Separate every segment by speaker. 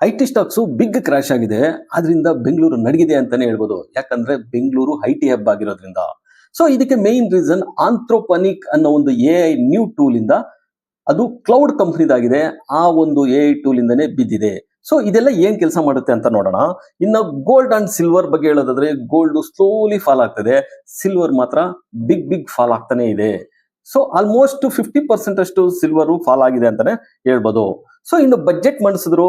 Speaker 1: IT stocks big crash ಆಗಿದೆ. ಆದ್ರಿಂದ ಬೆಂಗಳೂರು ನಡಗಿದೆ ಅಂತಾನೆ ಹೇಳ್ಬೋದು. ಯಾಕಂದ್ರೆ ಬೆಂಗಳೂರು ಐಟಿ ಹಬ್ ಆಗಿರೋದ್ರಿಂದ. ಸೊ ಇದಕ್ಕೆ ಮೇನ್ ರೀಸನ್ ಆಂಥ್ರೋಪನಿಕ್ ಅನ್ನೋ ಒಂದು ಎಐ ನ್ಯೂ ಟೂಲ್ ಇಂದ, ಅದು ಕ್ಲೌಡ್ ಕಂಪ್ನಿದಾಗಿದೆ. ಆ ಒಂದು ಎಐ ಟೂಲ್ ಇಂದಾನೆ ಬಿದ್ದಿದೆ. ಸೊ ಇದೆಲ್ಲ ಏನ್ ಕೆಲಸ ಮಾಡುತ್ತೆ ಅಂತ ನೋಡೋಣ. ಇನ್ನು ಗೋಲ್ಡ್ ಅಂಡ್ ಸಿಲ್ವರ್ ಬಗ್ಗೆ ಹೇಳೋದಾದ್ರೆ, ಗೋಲ್ಡ್ ಸ್ಲೋಲಿ ಫಾಲ್ ಆಗ್ತದೆ, ಸಿಲ್ವರ್ ಮಾತ್ರ ಬಿಗ್ ಫಾಲ್ ಆಗ್ತಾನೆ ಇದೆ. ಸೊ ಆಲ್ಮೋಸ್ಟ್ 50% ಅಷ್ಟು ಸಿಲ್ವರ್ ಫಾಲ್ ಆಗಿದೆ ಅಂತಾನೆ ಹೇಳ್ಬೋದು. ಸೊ ಇನ್ನು ಬಜೆಟ್ ಮಂಡಿಸಿದ್ರು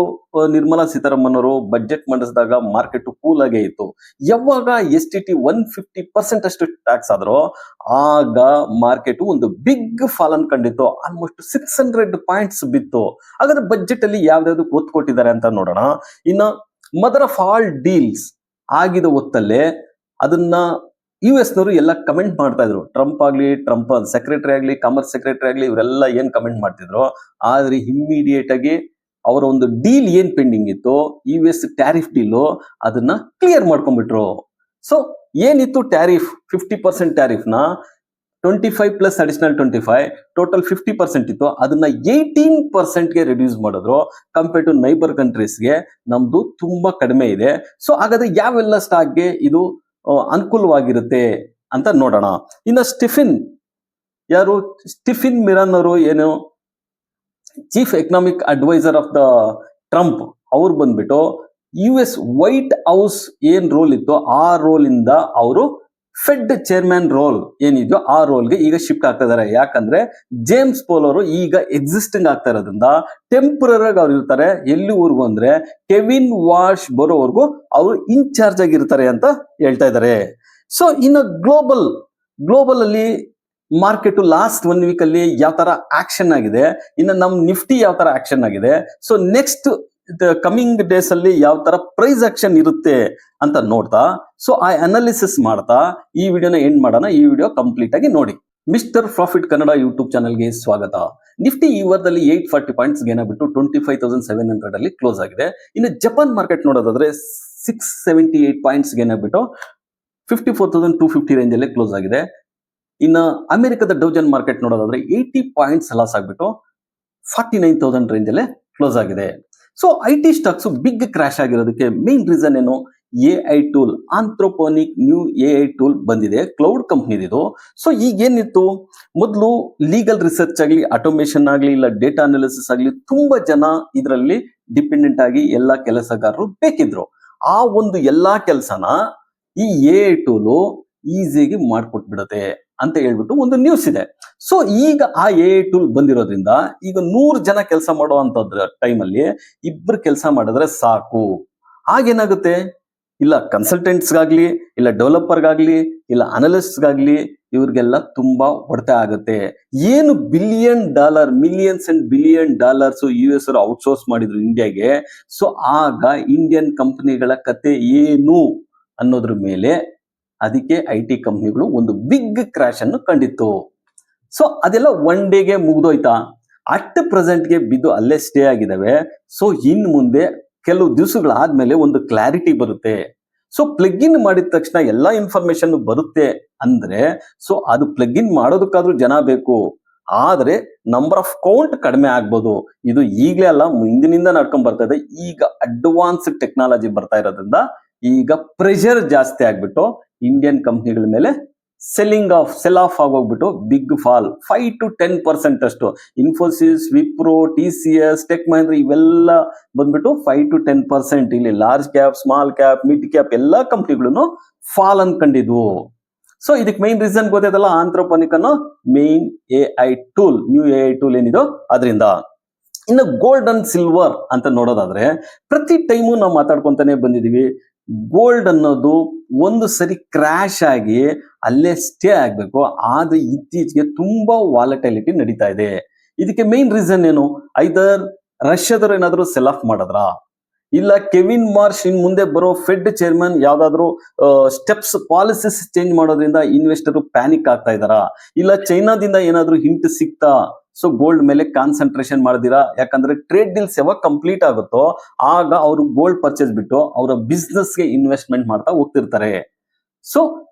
Speaker 1: ನಿರ್ಮಲಾ ಸೀತಾರಾಮನ್ ಅವರು. ಬಜೆಟ್ ಮಂಡಿಸಿದಾಗ ಮಾರ್ಕೆಟ್ ಕೂಲ್ ಆಗೇ ಇತ್ತು. ಯಾವಾಗ STT 150% ಅಷ್ಟು ಟ್ಯಾಕ್ಸ್ ಆದ್ರೂ ಆಗ ಮಾರ್ಕೆಟ್ ಒಂದು ಬಿಗ್ ಫಾಲ್ ಅನ್ನು ಕಂಡಿತ್ತು. ಆಲ್ಮೋಸ್ಟ್ 600 ಪಾಯಿಂಟ್ಸ್ ಬಿತ್ತು. ಹಾಗಾದ್ರೆ ಬಜೆಟ್ ಅಲ್ಲಿ ಯಾವ್ದಾವ್ದು ಒತ್ತು ಕೊಟ್ಟಿದ್ದಾರೆ ಅಂತ ನೋಡೋಣ. ಇನ್ನು ಮದರ್ ಆಫ್ ಆಲ್ ಡೀಲ್ಸ್ ಆಗಿದ ಹೊತ್ತಲ್ಲೇ ಅದನ್ನ US ನವರು ಎಲ್ಲ ಕಮೆಂಟ್ ಮಾಡ್ತಾ ಇದ್ರು. ಟ್ರಂಪ್ ಸೆಕ್ರೆಟರಿ ಆಗ್ಲಿ, ಕಾಮರ್ಸ್ ಸೆಕ್ರೆಟರಿ ಆಗ್ಲಿ, ಇವರೆಲ್ಲ ಏನ್ ಕಮೆಂಟ್ ಮಾಡ್ತಿದ್ರು. ಆದ್ರೆ ಇಮ್ಮಿಡಿಯೇಟ್ ಆಗಿ ಅವರ ಒಂದು ಡೀಲ್ ಏನ್ ಪೆಂಡಿಂಗ್ ಇತ್ತು, US ಟ್ಯಾರಿಫ್ ಡೀಲು, ಅದನ್ನ ಕ್ಲಿಯರ್ ಮಾಡ್ಕೊಂಡ್ಬಿಟ್ರು. ಸೊ ಏನಿತ್ತು ಟ್ಯಾರಿಫ್, 50% ಟ್ಯಾರಿಫ್ ನ 25 ಪ್ಲಸ್ ಅಡಿಷನಲ್ 25 ಟೋಟಲ್ 50% ಇತ್ತು. ಅದನ್ನ 18% ಗೆ ರಿಡ್ಯೂಸ್ ಮಾಡಿದ್ರು. ಕಂಪೇರ್ ಟು ನೈಬರ್ ಕಂಟ್ರೀಸ್ಗೆ ನಮ್ದು ತುಂಬಾ ಕಡಿಮೆ ಇದೆ. ಸೊ ಹಾಗಾದ್ರೆ ಯಾವೆಲ್ಲ ಸ್ಟಾಕ್ಗೆ ಇದು ಅನುಕೂಲವಾಗಿರುತ್ತೆ ಅಂತ ನೋಡೋಣ. ಇನ್ನು ಸ್ಟಿಫಿನ್ ಮಿರನ್ ಅವರು, ಏನು chief economic adviser of the Trump, ಅವ್ರು ಬಂದ್ಬಿಟ್ಟು US ವೈಟ್ ಹೌಸ್ ಏನ್ ರೋಲ್ ಇತ್ತು ಆ ರೋಲ್ ಇಂದ ಅವರು ಫೆಡ್ ಚೇರ್ಮನ್ ರೋಲ್ ಏನಿದೆಯೋ ಆ ರೋಲ್ಗೆ ಈಗ ಶಿಫ್ಟ್ ಆಗ್ತಾ ಇದಾರೆ. ಯಾಕಂದ್ರೆ ಜೇಮ್ಸ್ ಪೋಲ್ ಅವರು ಈಗ ಎಕ್ಸಿಸ್ಟಿಂಗ್ ಆಗ್ತಾ ಇರೋದ್ರಿಂದ ಟೆಂಪರರಿ ಆಗಿ ಅವ್ರು ಇರ್ತಾರೆ. ಎಲ್ಲಿವರೆಗೂ ಅಂದ್ರೆ ಕೆವಿನ್ ವಾಶ್ ಬರೋವರೆಗೂ ಅವರು ಇನ್ಚಾರ್ಜ್ ಆಗಿರ್ತಾರೆ ಅಂತ ಹೇಳ್ತಾ ಇದ್ದಾರೆ. ಸೊ ಇನ್ನು ಗ್ಲೋಬಲ್ ಅಲ್ಲಿ ಮಾರ್ಕೆಟ್ ಲಾಸ್ಟ್ 1 ವೀಕ್ ಅಲ್ಲಿ ಯಾವ ತರ ಆಕ್ಷನ್ ಆಗಿದೆ, ಇನ್ನು ನಮ್ ನಿಫ್ಟಿ ಯಾವ ತರ ಆಕ್ಷನ್ ಆಗಿದೆ, ಸೊ ನೆಕ್ಸ್ಟ್ ಕಮಿಂಗ್ ಡೇಸ್ ಅಲ್ಲಿ ಯಾವ ತರ ಪ್ರೈಸ್ ಆಕ್ಷನ್ ಇರುತ್ತೆ ಅಂತ ನೋಡ್ತಾ, ಸೊ ಆ ಅನಾಲಿಸಿಸ್ ಮಾಡ್ತಾ ಈ ವಿಡಿಯೋನ ಎಂಡ್ ಮಾಡೋಣ. ಈ ವಿಡಿಯೋ ಕಂಪ್ಲೀಟ್ ಆಗಿ ನೋಡಿ. ಮಿಸ್ಟರ್ ಪ್ರಾಫಿಟ್ ಕನ್ನಡ ಯೂಟ್ಯೂಬ್ ಚಾನಲ್ಗೆ ಸ್ವಾಗತ. ನಿಫ್ಟಿ ಈ ವಾರದಲ್ಲಿ 840 ಪಾಯಿಂಟ್ಸ್ ಗೇನ್ ಆಗ್ಬಿಟ್ಟು 25,700 ಅಲ್ಲಿ ಕ್ಲೋಸ್ ಆಗಿದೆ. ಇನ್ನು ಜಪಾನ್ ಮಾರ್ಕೆಟ್ ನೋಡೋದಾದ್ರೆ 678 ಪಾಯಿಂಟ್ಸ್ ಗೇನ್ ಆಗ್ಬಿಟ್ಟು 54,250 ರೇಂಜ್ ಅಲ್ಲಿ ಕ್ಲೋಸ್ ಆಗಿದೆ. ಇನ್ನು ಅಮೆರಿಕದ ಡೌಜನ್ ಮಾರ್ಕೆಟ್ ನೋಡೋದಾದ್ರೆ 80 ಪಾಯಿಂಟ್ಸ್ ಲಾಸ್ ಆಗ್ಬಿಟ್ಟು 49,000 ರೇಂಜ್ ಅಲ್ಲೇ ಕ್ಲೋಸ್ ಆಗಿದೆ. So IT stocks big crash ಆಗಿರೋದಕ್ಕೆ ಮೇನ್ ರೀಸನ್ ಏನು, AI tool, Anthropic new AI tool ಬಂದಿದೆ, ಕ್ಲೌಡ್ ಕಂಪ್ನಿದಿದು. ಸೊ ಈಗೇನಿತ್ತು, ಮೊದಲು ಲೀಗಲ್ ರಿಸರ್ಚ್ ಆಗಲಿ, ಆಟೋಮೇಷನ್ ಆಗಲಿ, ಇಲ್ಲ ಡೇಟಾ ಅನಾಲಿಸಿಸ್ ಆಗಲಿ, ತುಂಬಾ ಜನ ಇದರಲ್ಲಿ ಡಿಪೆಂಡೆಂಟ್ ಆಗಿ ಎಲ್ಲ ಕೆಲಸಗಾರರು ಬೇಕಿದ್ರು. ಆ ಒಂದು ಎಲ್ಲಾ ಕೆಲಸನ ಈ ಎಐ ಟೂಲು ಈಸಿಯಾಗಿ ಮಾಡ್ಕೊಟ್ಬಿಡುತ್ತೆ ಅಂತ ಹೇಳ್ಬಿಟ್ಟು ಒಂದು ನ್ಯೂಸ್ ಇದೆ. ಸೊ ಈಗ ಆ ಎಐ ಟೂಲ್ ಬಂದಿರೋದ್ರಿಂದ ಈಗ 100 ಜನ ಕೆಲಸ ಮಾಡುವಂತದ್ರ ಟೈಮಲ್ಲಿ 2 ಕೆಲಸ ಮಾಡಿದ್ರೆ ಸಾಕು. ಆಗೇನಾಗುತ್ತೆ, ಇಲ್ಲ ಕನ್ಸಲ್ಟೆಂಟ್ಸ್ಗಾಗ್ಲಿ, ಇಲ್ಲ ಡೆವಲಪರ್ಗಾಗ್ಲಿ, ಇಲ್ಲ ಅನಲಿಸ್ಟ್ಗಾಗ್ಲಿ, ಇವ್ರಿಗೆಲ್ಲ ತುಂಬಾ ಹೊಡೆತ ಆಗುತ್ತೆ. ಏನು $1 billion, millions and $1 billion US ಅವರು ಔಟ್ಸೋರ್ಸ್ ಮಾಡಿದ್ರು ಇಂಡಿಯಾಗೆ. ಸೊ ಆಗ ಇಂಡಿಯನ್ ಕಂಪನಿಗಳ ಕತೆ ಏನು ಅನ್ನೋದ್ರ ಮೇಲೆ ಅದಕ್ಕೆ ಐಟಿ ಕಂಪ್ನಿಗಳು ಒಂದು ಬಿಗ್ ಕ್ರಾಶ್ ಅನ್ನು ಕಂಡಿತ್ತು. ಸೊ ಅದೆಲ್ಲ 1 ಡೇಗೆ ಮುಗ್ದೋಯ್ತಾ, ಅಟ್ ಪ್ರೆಸೆಂಟ್ಗೆ ಬಿದ್ದು ಅಲ್ಲೇ ಸ್ಟೇ ಆಗಿದಾವೆ. ಸೊ ಇನ್ ಮುಂದೆ ಕೆಲವು ದಿವಸಗಳಾದ್ಮೇಲೆ ಒಂದು ಕ್ಲಾರಿಟಿ ಬರುತ್ತೆ. ಸೊ ಪ್ಲಗ್ ಇನ್ ಮಾಡಿದ ತಕ್ಷಣ ಎಲ್ಲಾ ಇನ್ಫಾರ್ಮೇಶನ್ ಬರುತ್ತೆ ಅಂದ್ರೆ, ಸೊ ಅದು ಪ್ಲಗ್ ಇನ್ ಮಾಡೋದಕ್ಕಾದ್ರೂ ಜನ ಬೇಕು. ಆದ್ರೆ ನಂಬರ್ ಆಫ್ ಕೌಂಟ್ ಕಡಿಮೆ ಆಗ್ಬೋದು. ಇದು ಈಗಲೇ ಅಲ್ಲ, ಹಿಂದಿನಿಂದ ನಡ್ಕೊಂಡ್ ಬರ್ತಾ ಇದೆ. ಈಗ ಅಡ್ವಾನ್ಸ್ ಟೆಕ್ನಾಲಜಿ ಬರ್ತಾ ಇರೋದ್ರಿಂದ ಈಗ ಪ್ರೆಷರ್ ಜಾಸ್ತಿ ಆಗ್ಬಿಟ್ಟು ಇಂಡಿಯನ್ ಕಂಪ್ನಿಗಳ ಮೇಲೆ ಸೆಲ್ ಆಫ್ ಆಗೋಗ್ಬಿಟ್ಟು ಬಿಗ್ ಫಾಲ್ 5 to 10% ಅಷ್ಟು. ಇನ್ಫೋಸಿಸ್, ವಿಪ್ರೋ, TCS, ಟೆಕ್ ಮಹೀಂದ್ರ ಇವೆಲ್ಲ ಬಂದ್ಬಿಟ್ಟು 5 to 10%. ಇಲ್ಲಿ large cap, small cap, mid cap ಎಲ್ಲಾ ಕಂಪ್ನಿಗಳನ್ನು ಫಾಲ್ ಅನ್ಕೊಂಡಿದ್ವು. ಸೊ ಇದಕ್ಕೆ ಮೈನ್ ರೀಸನ್ ಗೊತ್ತೈತಲ್ಲ, ಆಂಥ್ರೋಪನಿಕ್ ಅನ್ನೋ main AI tool, new AI tool ಏನಿದೋ ಅದರಿಂದ. ಇನ್ನು ಗೋಲ್ಡ್ ಅಂಡ್ ಸಿಲ್ವರ್ ಅಂತ ನೋಡೋದಾದ್ರೆ, ಪ್ರತಿ ಟೈಮು ನಾವು ಮಾತಾಡ್ಕೊಂತಾನೆ ಬಂದಿದೀವಿ, ಗೋಲ್ಡ್ ಅನ್ನೋದು ಒಂದು ಸರಿ ಕ್ರಾಶ್ ಆಗಿ ಅಲ್ಲೇ ಸ್ಟೇ ಆಗ್ಬೇಕು. ಆದ್ರೆ ಇತ್ತೀಚೆಗೆ ತುಂಬಾ ವಾಲಟೈಲಿಟಿ ನಡೀತಾ ಇದೆ. ಇದಕ್ಕೆ ಮೇನ್ ರೀಸನ್ ಏನು, ಐದರ್ ರಷ್ಯಾದವ್ರು ಏನಾದ್ರು ಸೆಲ್ ಆಫ್ ಮಾಡಿದ್ರ, ಇಲ್ಲ ಕೆವಿನ್ ಮಾರ್ಶ್ ಇನ್ ಮುಂದೆ ಬರೋ ಫೆಡ್ ಚೇರ್ಮನ್ ಯಾವ್ದಾದ್ರು ಸ್ಟೆಪ್ಸ್, ಪಾಲಿಸೀಸ್ ಚೇಂಜ್ ಮಾಡೋದ್ರಿಂದ ಇನ್ವೆಸ್ಟರ್ ಪ್ಯಾನಿಕ್ ಆಗ್ತಾ ಇದಾರ, ಇಲ್ಲ ಚೈನಾದಿಂದ ಏನಾದ್ರು ಹಿಂಟ್ ಸಿಗ್ತಾ ಸೊ ಗೋಲ್ಡ್ ಮೇಲೆ ಕಾನ್ಸಂಟ್ರೇಷನ್ ಮಾಡಿದಿರಾ. ಯಾಕಂದ್ರೆ ಟ್ರೇಡ್ ಡೀಲ್ಸ್ ಯಾವಾಗ ಕಂಪ್ಲೀಟ್ ಆಗುತ್ತೋ ಆಗ ಅವರು ಗೋಲ್ಡ್ ಪರ್ಚೇಸ್ ಬಿಟ್ಟು ಅವರ ಬಿಸ್ನೆಸ್ಗೆ ಇನ್ವೆಸ್ಟ್ಮೆಂಟ್ ಮಾಡ್ತಾ ಹೋಗ್ತಿರ್ತಾರೆ. ಸೊ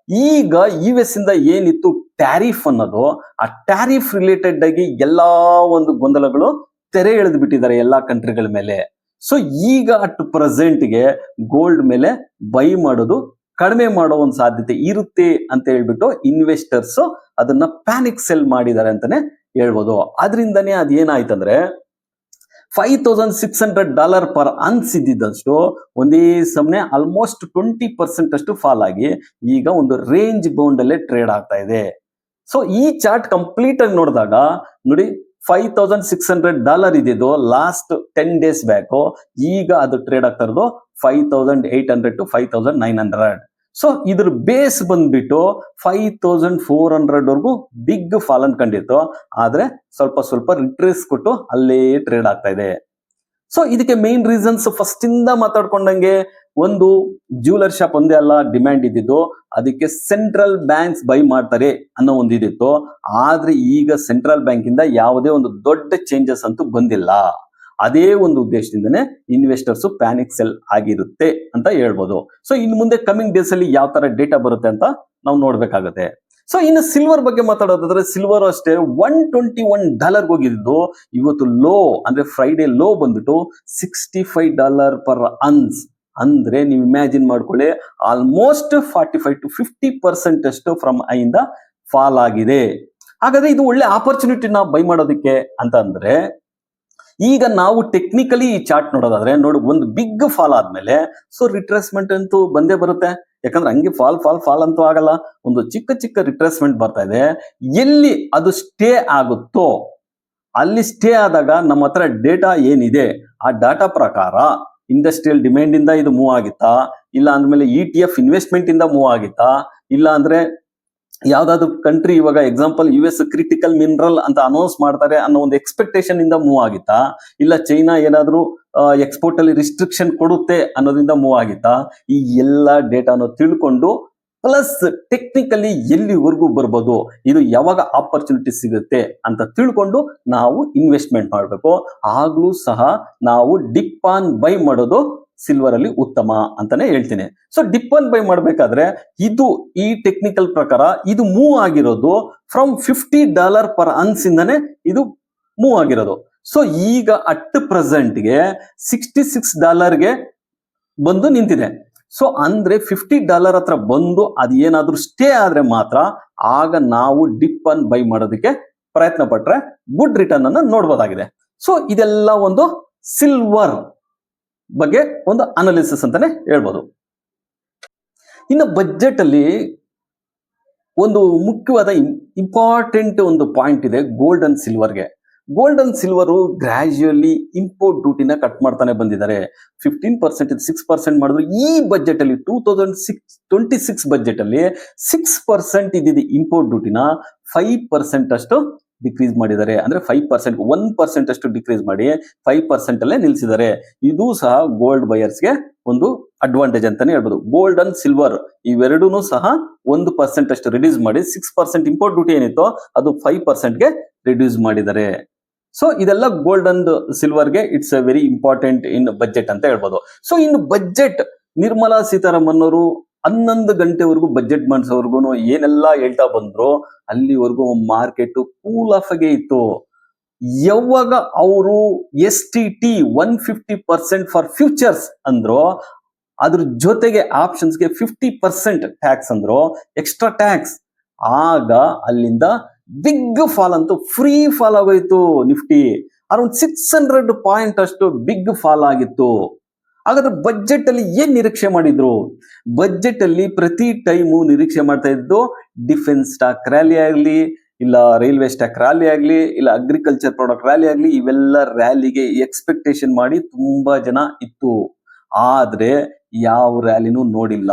Speaker 1: ಈಗ US ಇಂದ ಏನಿತ್ತು ಟ್ಯಾರಿಫ್ ಅನ್ನೋದು, ಆ ಟ್ಯಾರಿಫ್ ರಿಲೇಟೆಡ್ ಆಗಿ ಎಲ್ಲಾ ಒಂದು ಗೊಂದಲಗಳು ತೆರೆ ಎಳೆದು ಬಿಟ್ಟಿದ್ದಾರೆ ಎಲ್ಲಾ ಕಂಟ್ರಿಗಳ ಮೇಲೆ. ಸೊ ಈಗ ಅಟ್ ಪ್ರೆಸೆಂಟ್ಗೆ ಗೋಲ್ಡ್ ಮೇಲೆ ಬೈ ಮಾಡೋದು ಕಡಿಮೆ ಮಾಡೋ ಒಂದು ಸಾಧ್ಯತೆ ಇರುತ್ತೆ ಅಂತ ಹೇಳ್ಬಿಟ್ಟು ಇನ್ವೆಸ್ಟರ್ಸ್ ಅದನ್ನ ಪ್ಯಾನಿಕ್ ಸೆಲ್ ಮಾಡಿದ್ದಾರೆ ಅಂತಾನೆ ಹೇಳ್ಬೋದು. ಆದ್ರಿಂದನೇ ಅದೇನಾಯ್ತಂದ್ರೆ $5,600 ಪರ್ ಅನ್ಸ್ ಇದ್ದಿದ್ದಷ್ಟು ಒಂದೇ ಸಮನೆ ಆಲ್ಮೋಸ್ಟ್ 20% ಅಷ್ಟು ಫಾಲ್ ಆಗಿ ಈಗ ಒಂದು ರೇಂಜ್ ಬೌಂಡ್ ಅಲ್ಲೇ ಟ್ರೇಡ್ ಆಗ್ತಾ ಇದೆ. ಸೊ ಈ ಚಾರ್ಟ್ ಕಂಪ್ಲೀಟ್ ಆಗಿ ನೋಡಿದಾಗ ನೋಡಿ, $5,600 ಇದ್ದಿದ್ದು ಲಾಸ್ಟ್ 10 days ಬ್ಯಾಕ್, ಈಗ ಅದು ಟ್ರೇಡ್ ಆಗ್ತಾ ಇರೋದು 5,800 to 5,900. ಸೊ ಇದ್ರ ಬೇಸ್ ಬಂದ್ಬಿಟ್ಟು 5,400 ವರೆಗೂ ಬಿಗ್ ಫಾಲ್ ಅನ್ಕೊಂಡಿತ್ತು, ಆದ್ರೆ ಸ್ವಲ್ಪ ರಿಟ್ರೇಸ್ ಕೊಟ್ಟು ಅಲ್ಲೇ ಟ್ರೇಡ್ ಆಗ್ತಾ ಇದೆ. ಸೊ ಇದಕ್ಕೆ ಮೇನ್ ರೀಸನ್ಸ್ ಫಸ್ಟ್ ಇಂದ ಮಾತಾಡ್ಕೊಂಡಂಗೆ, ಒಂದು ಜ್ಯುವೆಲರ್ ಶಾಪ್ ಒಂದೇ ಅಲ್ಲ ಡಿಮ್ಯಾಂಡ್ ಇದ್ದಿದ್ದು, ಅದಕ್ಕೆ ಸೆಂಟ್ರಲ್ ಬ್ಯಾಂಕ್ಸ್ ಬೈ ಮಾಡ್ತಾರೆ ಅನ್ನೋ ಒಂದು ಇದಿತ್ತು. ಆದ್ರೆ ಈಗ ಸೆಂಟ್ರಲ್ ಬ್ಯಾಂಕ್ ಇಂದ ಯಾವುದೇ ಒಂದು ದೊಡ್ಡ ಚೇಂಜಸ್ ಅಂತೂ ಬಂದಿಲ್ಲ. ಅದೇ ಒಂದು ಉದ್ದೇಶದಿಂದನೇ ಇನ್ವೆಸ್ಟರ್ಸ್ ಪ್ಯಾನಿಕ್ ಸೆಲ್ ಆಗಿರುತ್ತೆ ಅಂತ ಹೇಳ್ಬೋದು. ಸೊ ಇನ್ನು ಮುಂದೆ ಕಮಿಂಗ್ ಡೇಸ್ ಅಲ್ಲಿ ಯಾವ ತರ ಡೇಟಾ ಬರುತ್ತೆ ಅಂತ ನಾವು ನೋಡ್ಬೇಕಾಗತ್ತೆ. ಸೊ ಇನ್ನು ಸಿಲ್ವರ್ ಬಗ್ಗೆ ಮಾತಾಡೋದಾದ್ರೆ, ಸಿಲ್ವರ್ ಅಷ್ಟೇ $121 ಹೋಗಿದ್ದು, ಇವತ್ತು ಲೋ ಅಂದ್ರೆ ಫ್ರೈಡೆ ಲೋ ಬಂದ್ಬಿಟ್ಟು $65 ಪರ್ ಅನ್ಸ್. ಅಂದ್ರೆ ನೀವು ಇಮ್ಯಾಜಿನ್ ಮಾಡ್ಕೊಳ್ಳಿ, ಆಲ್ಮೋಸ್ಟ್ 45 to 50% ಅಷ್ಟು ಫ್ರಮ್ ಐಯಿಂದ ಫಾಲ್ ಆಗಿದೆ. ಹಾಗಾದ್ರೆ ಇದು ಒಳ್ಳೆ ಆಪರ್ಚುನಿಟಿನ ಬೈ ಮಾಡೋದಕ್ಕೆ ಅಂತ ಅಂದ್ರೆ, ಈಗ ನಾವು ಟೆಕ್ನಿಕಲಿ ಈ ಚಾರ್ಟ್ ನೋಡೋದಾದ್ರೆ ನೋಡಿ, ಒಂದು ಬಿಗ್ ಫಾಲ್ ಆದ್ಮೇಲೆ ಸೊ ರಿಟ್ರೇಸ್ಮೆಂಟ್ ಅಂತೂ ಬಂದೇ ಬರುತ್ತೆ. ಯಾಕಂದ್ರೆ ಹಂಗೆ ಫಾಲ್ ಅಂತೂ ಆಗಲ್ಲ, ಒಂದು ಚಿಕ್ಕ ರಿಟ್ರೇಸ್ಮೆಂಟ್ ಬರ್ತಾ ಇದೆ. ಎಲ್ಲಿ ಅದು ಸ್ಟೇ ಆಗುತ್ತೋ ಅಲ್ಲಿ ಸ್ಟೇ ಆದಾಗ ನಮ್ಮ ಹತ್ರ ಡೇಟಾ ಏನಿದೆ ಆ ಡಾಟಾ ಪ್ರಕಾರ ಇಂಡಸ್ಟ್ರಿಯಲ್ ಡಿಮ್ಯಾಂಡ್ ಇಂದ ಇದು ಮೂವ್ ಆಗಿತ್ತಾ, ಇಲ್ಲ ಅಂದ್ಮೇಲೆ ETF ಇನ್ವೆಸ್ಟ್ಮೆಂಟ್ ಇಂದ ಮೂವ್ ಆಗಿತ್ತಾ, ಇಲ್ಲ ಅಂದ್ರೆ ಯಾವ್ದಾದ್ರು ಕಂಟ್ರಿ ಇವಾಗ ಎಕ್ಸಾಂಪಲ್ US ಕ್ರಿಟಿಕಲ್ ಮಿನರಲ್ ಅಂತ ಅನೌನ್ಸ್ ಮಾಡ್ತಾರೆ ಅನ್ನೋ ಒಂದು ಎಕ್ಸ್ಪೆಕ್ಟೇಷನ್ ಇಂದ ಮೂವ್ ಆಗಿತ್ತಾ, ಇಲ್ಲ ಚೈನಾ ಏನಾದ್ರೂ ಎಕ್ಸ್ಪೋರ್ಟ್ ಅಲ್ಲಿ ರಿಸ್ಟ್ರಿಕ್ಷನ್ ಕೊಡುತ್ತೆ ಅನ್ನೋದ್ರಿಂದ ಮೂವ್ ಆಗಿತ್ತಾ, ಈ ಎಲ್ಲಾ ಡೇಟಾನು ತಿಳ್ಕೊಂಡು ಪ್ಲಸ್ ಟೆಕ್ನಿಕಲಿ ಎಲ್ಲಿವರೆಗೂ ಬರ್ಬೋದು, ಇದು ಯಾವಾಗ ಆಪರ್ಚುನಿಟಿ ಸಿಗುತ್ತೆ ಅಂತ ತಿಳ್ಕೊಂಡು ನಾವು ಇನ್ವೆಸ್ಟ್ಮೆಂಟ್ ಮಾಡಬೇಕು. ಆಗ್ಲೂ ಸಹ ನಾವು ಡಿಪ್ ಆನ್ ಬೈ ಮಾಡೋದು ಸಿಲ್ವರ್ ಅಲ್ಲಿ ಉತ್ತಮ ಅಂತಾನೆ ಹೇಳ್ತೀನಿ. ಸೊ ಡಿಪ್ ಆನ್ ಬೈ ಮಾಡ್ಬೇಕಾದ್ರೆ ಇದು ಈ ಟೆಕ್ನಿಕಲ್ ಪ್ರಕಾರ ಇದು ಮೂವ್ ಆಗಿರೋದು ಫ್ರಮ್ $50 ಪರ್ ಅನ್ಸ್ ಇಂದಾನೆ ಇದು ಮೂವ್ ಆಗಿರೋದು. ಸೊ ಈಗ ಅಟ್ ಪ್ರೆಸೆಂಟ್ಗೆ $66ಗೆ ಬಂದು ನಿಂತಿದೆ. ಸೊ ಅಂದ್ರೆ $50 ಹತ್ರ ಬಂದು ಅದು ಏನಾದ್ರೂ ಸ್ಟೇ ಆದ್ರೆ ಮಾತ್ರ ಆಗ ನಾವು ಡಿಪ್ ಆನ್ ಬೈ ಮಾಡೋದಕ್ಕೆ ಪ್ರಯತ್ನ ಪಟ್ರೆ ಗುಡ್ ರಿಟರ್ನ್ ಅನ್ನ ನೋಡ್ಬೋದಾಗಿದೆ. ಸೊ ಇದೆಲ್ಲ ಒಂದು ಸಿಲ್ವರ್ ಬಗ್ಗೆ ಒಂದು ಅನಾಲಿಸಿಸ್ ಅಂತಾನೆ ಹೇಳ್ಬೋದು. ಇನ್ನು ಬಜೆಟ್ ಅಲ್ಲಿ ಒಂದು ಮುಖ್ಯವಾದ ಇಂಪಾರ್ಟೆಂಟ್ ಒಂದು ಪಾಯಿಂಟ್ ಇದೆ ಗೋಲ್ಡ್ ಅಂಡ್ ಸಿಲ್ವರ್ಗೆ. Gold and silver gradually import ಡ್ಯೂಟಿನ ಕಟ್ ಮಾಡ್ತಾನೆ ಬಂದಿದ್ದಾರೆ. 15% 6% ಮಾಡಿದ್ರು. ಈ ಬಜೆಟ್ ಅಲ್ಲಿ 2026 ಬಜೆಟ್ ಅಲ್ಲಿ 6% ಇದ್ದಿದ್ದು ಇಂಪೋರ್ಟ್ ಡ್ಯೂಟಿನ 5% ಅಷ್ಟು ಡಿಕ್ರೀಸ್ ಮಾಡಿದ್ದಾರೆ. ಅಂದ್ರೆ 5% 1% ಅಷ್ಟು ಡಿಕ್ರೀಸ್ ಮಾಡಿ 5% ಅಲ್ಲೇ ನಿಲ್ಸಿದ್ದಾರೆ. ಇದು ಸಹ ಗೋಲ್ಡ್ ಬಯರ್ಸ್ಗೆ ಒಂದು ಅಡ್ವಾಂಟೇಜ್ ಅಂತಾನೆ ಹೇಳ್ಬೋದು. ಗೋಲ್ಡ್ ಅಂಡ್ ಸಿಲ್ವರ್ ಇವೆರಡೂ ಸಹ 1% ಅಷ್ಟು ರಿಡ್ಯೂಸ್ ಮಾಡಿ 6% ಇಂಪೋರ್ಟ್ ಡ್ಯೂಟಿ ಏನಿತ್ತು ಅದು 5%ಗೆ ರಿಡ್ಯೂಸ್ ಮಾಡಿದ್ದಾರೆ. ಸೊ ಇದೆಲ್ಲ ಗೋಲ್ಡ್ ಅಂಡ್ ಸಿಲ್ವರ್ಗೆ it's a very important in budget ಅಂತ ಹೇಳ್ಬೋದು. ಸೊ ಇನ್ನು ಬಜೆಟ್ ನಿರ್ಮಲಾ ಸೀತಾರಾಮನ್ ಅವರು 11 ಗಂಟೆವರೆಗೂ ಬಜೆಟ್ ಮಾಡಿಸೋವರೆಗೂ ಏನೆಲ್ಲ ಹೇಳ್ತಾ ಬಂದ್ರು ಅಲ್ಲಿವರೆಗೂ ಮಾರ್ಕೆಟ್ ಕೂಲ್ ಆಫ್ ಆಗಿ ಇತ್ತು. ಯಾವಾಗ ಅವರು STT 150% ಫಾರ್ ಫ್ಯೂಚರ್ಸ್ ಅಂದ್ರು, ಅದ್ರ ಜೊತೆಗೆ ಆಪ್ಷನ್ಸ್ಗೆ 50% ಟ್ಯಾಕ್ಸ್ ಅಂದ್ರು, ಎಕ್ಸ್ಟ್ರಾ ಟ್ಯಾಕ್ಸ್, ಆಗ ಅಲ್ಲಿಂದ ಬಿಗ್ ಫಾಲ್ ಅಂತೂ ಫ್ರೀ ಫಾಲ್ ಆಗೋಯ್ತು. ನಿಫ್ಟಿ ಅರೌಂಡ್ 600 ಪಾಯಿಂಟ್ ಅಷ್ಟು ಬಿಗ್ ಫಾಲ್ ಆಗಿತ್ತು. ಹಾಗಾದ್ರೆ ಬಜೆಟ್ ಅಲ್ಲಿ ಏನ್ ನಿರೀಕ್ಷೆ ಮಾಡಿದ್ರು? ಬಜೆಟ್ ಅಲ್ಲಿ ಪ್ರತಿ ಟೈಮು ನಿರೀಕ್ಷೆ ಮಾಡ್ತಾ ಇದ್ದು ಡಿಫೆನ್ಸ್ ಸ್ಟಾಕ್ ರ್ಯಾಲಿ ಆಗ್ಲಿ, ಇಲ್ಲ ರೈಲ್ವೆ ಸ್ಟಾಕ್ ರ್ಯಾಲಿ ಆಗ್ಲಿ, ಇಲ್ಲ ಅಗ್ರಿಕಲ್ಚರ್ ಪ್ರಾಡಕ್ಟ್ ರ್ಯಾಲಿ ಆಗ್ಲಿ, ಇವೆಲ್ಲ ರ್ಯಾಲಿಗೆ ಎಕ್ಸ್ಪೆಕ್ಟೇಷನ್ ಮಾಡಿ ತುಂಬಾ ಜನ ಇತ್ತು. ಆದ್ರೆ ಯಾವ ರ್ಯಾಲಿನೂ ನೋಡಿಲ್ಲ.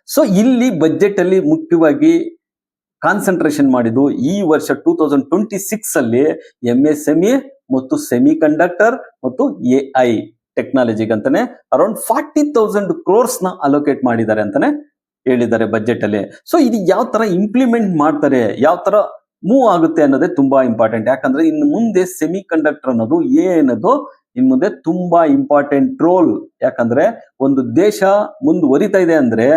Speaker 1: ಸೊ ಇಲ್ಲಿ ಬಜೆಟ್ ಅಲ್ಲಿ ಮುಖ್ಯವಾಗಿ ಕಾನ್ಸಂಟ್ರೇಷನ್ ಮಾಡಿದ್ದು ಈ ವರ್ಷ 2026 ಅಲ್ಲಿ MSME ಮತ್ತು ಸೆಮಿ ಕಂಡಕ್ಟರ್ ಮತ್ತು AI ಟೆಕ್ನಾಲಜಿಗೆ ಅಂತಾನೆ ಅರೌಂಡ್ 40,000 crores ನ ಅಲೋಕೇಟ್ ಮಾಡಿದ್ದಾರೆ ಅಂತಾನೆ ಹೇಳಿದ್ದಾರೆ ಬಜೆಟ್ ಅಲ್ಲಿ. ಸೊ ಇದು ಯಾವ ತರ ಇಂಪ್ಲಿಮೆಂಟ್ ಮಾಡ್ತಾರೆ, ಯಾವ ತರ ಮೂವ್ ಆಗುತ್ತೆ ಅನ್ನೋದೇ ತುಂಬಾ ಇಂಪಾರ್ಟೆಂಟ್. ಯಾಕಂದ್ರೆ ಇನ್ನು ಮುಂದೆ ಸೆಮಿ ಕಂಡಕ್ಟರ್ ಅನ್ನೋದು ಏನದು ಇನ್ ಮುಂದೆ ತುಂಬಾ ಇಂಪಾರ್ಟೆಂಟ್ ರೋಲ್. ಯಾಕಂದ್ರೆ ಒಂದು ದೇಶ ಮುಂದುವರಿತಾ ಇದೆ ಅಂದ್ರೆ,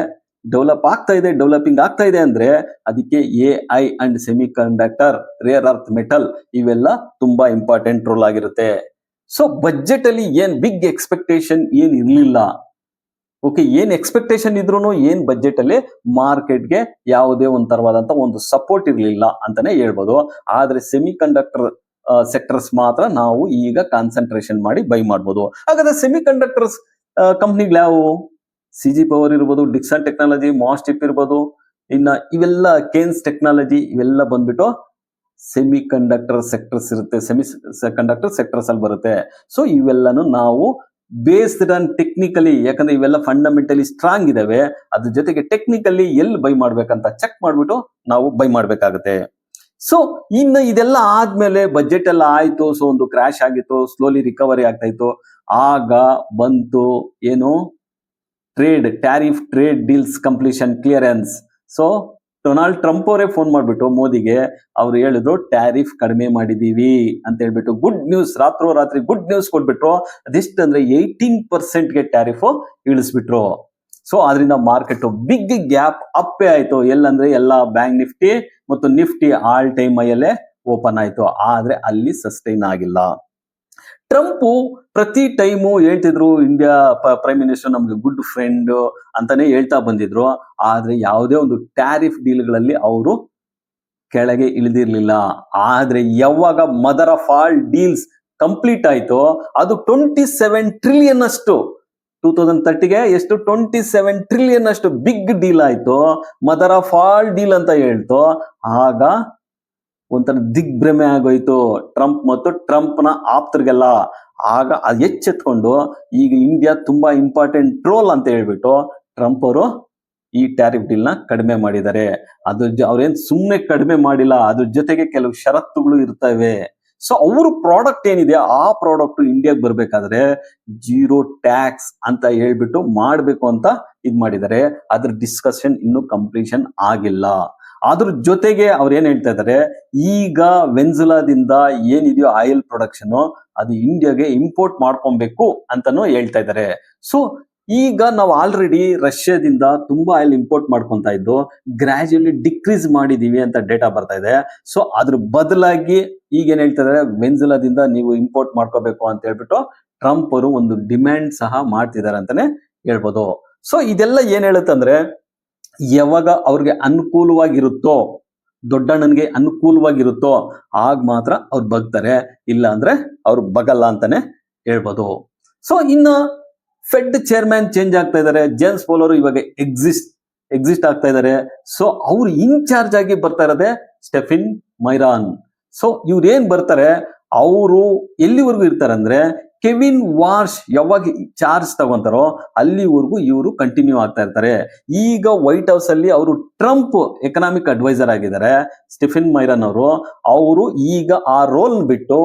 Speaker 1: ಡೆವಲಪಿಂಗ್ ಆಗ್ತಾ ಇದೆ ಅಂದ್ರೆ ಅದಕ್ಕೆ AI and semiconductor, rare earth metal ಇವೆಲ್ಲ ತುಂಬಾ ಇಂಪಾರ್ಟೆಂಟ್ ರೋಲ್ ಆಗಿರುತ್ತೆ. ಸೊ ಬಜೆಟ್ ಅಲ್ಲಿ ಏನ್ ಬಿಗ್ ಎಕ್ಸ್ಪೆಕ್ಟೇಷನ್ ಏನ್ ಇರ್ಲಿಲ್ಲ. ಓಕೆ, ಏನ್ ಎಕ್ಸ್ಪೆಕ್ಟೇಷನ್ ಇದ್ರೂ ಏನ್ ಬಜೆಟ್ ಅಲ್ಲಿ ಮಾರ್ಕೆಟ್ಗೆ ಯಾವುದೇ ಒಂಥರವಾದಂತ ಒಂದು ಸಪೋರ್ಟ್ ಇರ್ಲಿಲ್ಲ ಅಂತಾನೆ ಹೇಳ್ಬೋದು. ಆದ್ರೆ ಸೆಮಿ ಕಂಡಕ್ಟರ್ ಸೆಕ್ಟರ್ಸ್ ಮಾತ್ರ ನಾವು ಈಗ ಕಾನ್ಸಂಟ್ರೇಷನ್ ಮಾಡಿ ಬೈ ಮಾಡ್ಬೋದು. ಹಾಗಾದ್ರೆ ಸೆಮಿ ಕಂಡಕ್ಟರ್ಸ್ ಕಂಪ್ನಿಗಳು ಯಾವುವು? CG ಪವರ್ ಇರ್ಬೋದು, ಡಿಕ್ಸನ್ ಟೆಕ್ನಾಲಜಿ, ಮಾಸ್ಟಿಪ್ ಇರ್ಬೋದು, ಇನ್ನ ಇವೆಲ್ಲ ಕೇನ್ಸ್ ಟೆಕ್ನಾಲಜಿ, ಇವೆಲ್ಲ ಬಂದ್ಬಿಟ್ಟು ಸೆಮಿ ಕಂಡಕ್ಟರ್ ಸೆಕ್ಟರ್ಸ್ ಇರುತ್ತೆ, ಸೆಮಿ ಕಂಡಕ್ಟರ್ ಸೆಕ್ಟರ್ಸ್ ಅಲ್ಲಿ ಬರುತ್ತೆ. ಸೊ ಇವೆಲ್ಲನು ನಾವು ಬೇಸ್ಡ್ ಆನ್ ಟೆಕ್ನಿಕಲಿ, ಯಾಕಂದ್ರೆ ಇವೆಲ್ಲ ಫಂಡಮೆಂಟಲಿ ಸ್ಟ್ರಾಂಗ್ ಇದಾವೆ, ಅದ್ರ ಜೊತೆಗೆ ಟೆಕ್ನಿಕಲಿ ಎಲ್ಲಿ ಬೈ ಮಾಡ್ಬೇಕಂತ ಚೆಕ್ ಮಾಡ್ಬಿಟ್ಟು ನಾವು ಬೈ ಮಾಡ್ಬೇಕಾಗುತ್ತೆ. ಸೊ ಇನ್ನು ಇದೆಲ್ಲ ಆದ್ಮೇಲೆ ಬಜೆಟ್ ಎಲ್ಲ ಆಯ್ತು, ಸೊ ಒಂದು ಕ್ರಾಶ್ ಆಗಿತ್ತು, ಸ್ಲೋಲಿ ರಿಕವರಿ ಆಗ್ತಾ ಇತ್ತು. ಆಗ ಬಂತು ಏನು, tariff trade deals completion clearance. So Donald Trump ಅವರೇ ಫೋನ್ ಮಾಡ್ಬಿಟ್ಟು ಮೋದಿಗೆ ಅವ್ರು ಹೇಳಿದ್ರು ಟ್ಯಾರಿಫ್ ಕಡಿಮೆ ಮಾಡಿದೀವಿ ಅಂತ ಹೇಳ್ಬಿಟ್ಟು ಗುಡ್ ನ್ಯೂಸ್, ರಾತ್ರಿ ಗುಡ್ ನ್ಯೂಸ್ ಕೊಟ್ಬಿಟ್ರು. ಅದೆಷ್ಟಂದ್ರೆ 18% ಟ್ಯಾರಿಫ್ ಇಳಿಸ್ಬಿಟ್ರು. ಸೊ ಅದರಿಂದ ಮಾರ್ಕೆಟ್ ಬಿಗ್ ಗ್ಯಾಪ್ ಅಪ್ಪೇ ಆಯ್ತು. ಎಲ್ಲಂದ್ರೆ ಎಲ್ಲ ಬ್ಯಾಂಕ್ ನಿಫ್ಟಿ ಮತ್ತು ನಿಫ್ಟಿ ಆಲ್ ಟೈಮ್ ಹೈಯಲ್ಲೇ ಓಪನ್ ಆಯ್ತು, ಆದ್ರೆ ಅಲ್ಲಿ ಸಸ್ಟೈನ್ ಆಗಿಲ್ಲ. ಟ್ರಂಪ್ ಪ್ರತಿ ಟೈಮು ಹೇಳ್ತಿದ್ರು ಇಂಡಿಯಾ ಪ್ರೈಮ್ ಮಿನಿಸ್ಟರ್ ನಮ್ಗೆ ಗುಡ್ ಫ್ರೆಂಡ್ ಅಂತಾನೆ ಹೇಳ್ತಾ ಬಂದಿದ್ರು. ಆದ್ರೆ ಯಾವುದೇ ಒಂದು ಟ್ಯಾರಿಫ್ ಡೀಲ್ಗಳಲ್ಲಿ ಅವರು ಕೆಳಗೆ ಇಳಿದಿರ್ಲಿಲ್ಲ. ಆದ್ರೆ ಯಾವಾಗ mother of all deals complete ಆಯ್ತು, ಅದು 27 ಟ್ರಿಲಿಯನ್ ಅಷ್ಟು 2030ಗೆ ಎಷ್ಟು 27 ಟ್ರಿಲಿಯನ್ ಅಷ್ಟು ಬಿಗ್ ಡೀಲ್ ಆಯ್ತು, ಮದರ್ ಆಫ್ ಆಲ್ ಡೀಲ್ ಅಂತ ಹೇಳ್ತು. ಆಗ ಒಂಥರ ದಿಗ್ಭ್ರಮೆ ಆಗೋಯ್ತು ಟ್ರಂಪ್ ಮತ್ತು ಟ್ರಂಪ್ನ ಆಪ್ತರಿಗೆಲ್ಲ. ಆಗ ಅದು ಎಚ್ಚೆತ್ಕೊಂಡು ಈಗ ಇಂಡಿಯಾ ತುಂಬಾ ಇಂಪಾರ್ಟೆಂಟ್ ರೋಲ್ ಅಂತ ಹೇಳ್ಬಿಟ್ಟು ಟ್ರಂಪ್ ಅವರು ಈ ಟ್ಯಾರಿಫ್ ಡೀಲ್ ನ ಕಡಿಮೆ ಮಾಡಿದ್ದಾರೆ. ಅವ್ರೇನ್ ಸುಮ್ಮನೆ ಕಡಿಮೆ ಮಾಡಿಲ್ಲ, ಅದ್ರ ಜೊತೆಗೆ ಕೆಲವು ಷರತ್ತುಗಳು ಇರ್ತವೆ. ಸೊ ಅವ್ರ ಪ್ರಾಡಕ್ಟ್ ಏನಿದೆ ಆ ಪ್ರಾಡಕ್ಟ್ ಇಂಡಿಯಾಗೆ ಬರ್ಬೇಕಾದ್ರೆ 0 ಟ್ಯಾಕ್ಸ್ ಅಂತ ಹೇಳ್ಬಿಟ್ಟು ಮಾಡ್ಬೇಕು ಅಂತ ಇದ್ ಮಾಡಿದ್ದಾರೆ. ಅದ್ರ ಡಿಸ್ಕಷನ್ ಇನ್ನು ಕಂಪ್ಲೀಷನ್ ಆಗಿಲ್ಲ. ಅದ್ರ ಜೊತೆಗೆ ಅವ್ರು ಏನ್ ಹೇಳ್ತಾ ಇದ್ದಾರೆ, ಈಗ ವೆನ್ಜುಲಾದಿಂದ ಏನಿದೆಯೋ ಆಯಿಲ್ ಪ್ರೊಡಕ್ಷನ್ ಅದು ಇಂಡಿಯಾಗೆ ಇಂಪೋರ್ಟ್ ಮಾಡ್ಕೊಬೇಕು ಅಂತಾನು ಹೇಳ್ತಾ ಇದ್ದಾರೆ. ಸೊ ಈಗ ನಾವು ಆಲ್ರೆಡಿ ರಷ್ಯಾದಿಂದ ತುಂಬಾ ಆಯಿಲ್ ಇಂಪೋರ್ಟ್ ಮಾಡ್ಕೊಂತ ಇದ್ದು ಗ್ರಾಜುಯಲಿ ಡಿಕ್ರೀಸ್ ಮಾಡಿದೀವಿ ಅಂತ ಡೇಟಾ ಬರ್ತಾ ಇದೆ. ಸೊ ಅದ್ರ ಬದಲಾಗಿ ಈಗ ಏನ್ ಹೇಳ್ತಾ ಇದ್ದಾರೆ, ವೆನ್ಜುಲಾದಿಂದ ನೀವು ಇಂಪೋರ್ಟ್ ಮಾಡ್ಕೋಬೇಕು ಅಂತ ಹೇಳ್ಬಿಟ್ಟು ಟ್ರಂಪ್ ಅವರು ಒಂದು ಡಿಮ್ಯಾಂಡ್ ಸಹ ಮಾಡ್ತಿದ್ದಾರೆ ಅಂತಾನೆ ಹೇಳ್ಬೋದು. ಸೊ ಇದೆಲ್ಲ ಏನ್ ಹೇಳುತ್ತಂದ್ರೆ, ಯಾವಾಗ ಅವ್ರಿಗೆ ಅನುಕೂಲವಾಗಿರುತ್ತೋ, ದೊಡ್ಡಣ್ಣನ್ಗೆ ಅನುಕೂಲವಾಗಿರುತ್ತೋ ಆಗ ಮಾತ್ರ ಅವ್ರು ಬಗ್ತಾರೆ, ಇಲ್ಲ ಅಂದ್ರೆ ಅವ್ರು ಬಗಲ್ಲ ಅಂತಾನೆ ಹೇಳ್ಬೋದು. ಸೊ ಇನ್ನು ಫೆಡ್ ಚೇರ್ಮನ್ ಚೇಂಜ್ ಆಗ್ತಾ ಇದ್ದಾರೆ. ಜೇಮ್ಸ್ ಪೋಲರ್ ಇವಾಗ ಎಕ್ಸಿಸ್ಟ್ ಆಗ್ತಾ ಇದ್ದಾರೆ. ಸೊ ಅವ್ರು ಇನ್ಚಾರ್ಜ್ ಆಗಿ ಬರ್ತಾ ಇರೋದೇ ಸ್ಟೆಫಿನ್ ಮೈರಾನ್. ಸೊ ಇವ್ರು ಏನ್ ಬರ್ತಾರೆ, ಅವರು ಎಲ್ಲಿವರೆಗೂ ಇರ್ತಾರೆ ಅಂದ್ರೆ ಕೆವಿನ್ ವಾರ್ಶ್ ಯಾವಾಗ ಚಾರ್ಜ್ ತಗೊಂತಾರೋ ಅಲ್ಲಿವರೆಗೂ ಇವರು ಕಂಟಿನ್ಯೂ ಆಗ್ತಾ ಇರ್ತಾರೆ. ಈಗ ವೈಟ್ ಹೌಸ್ ಅಲ್ಲಿ ಅವರು ಟ್ರಂಪ್ ಎಕನಾಮಿಕ್ ಅಡ್ವೈಸರ್ ಆಗಿದ್ದಾರೆ ಸ್ಟೆಫಿನ್ ಮೈರಾನ್ ಅವರು ಈಗ ಆ ರೋಲ್ ಬಿಟ್ಟು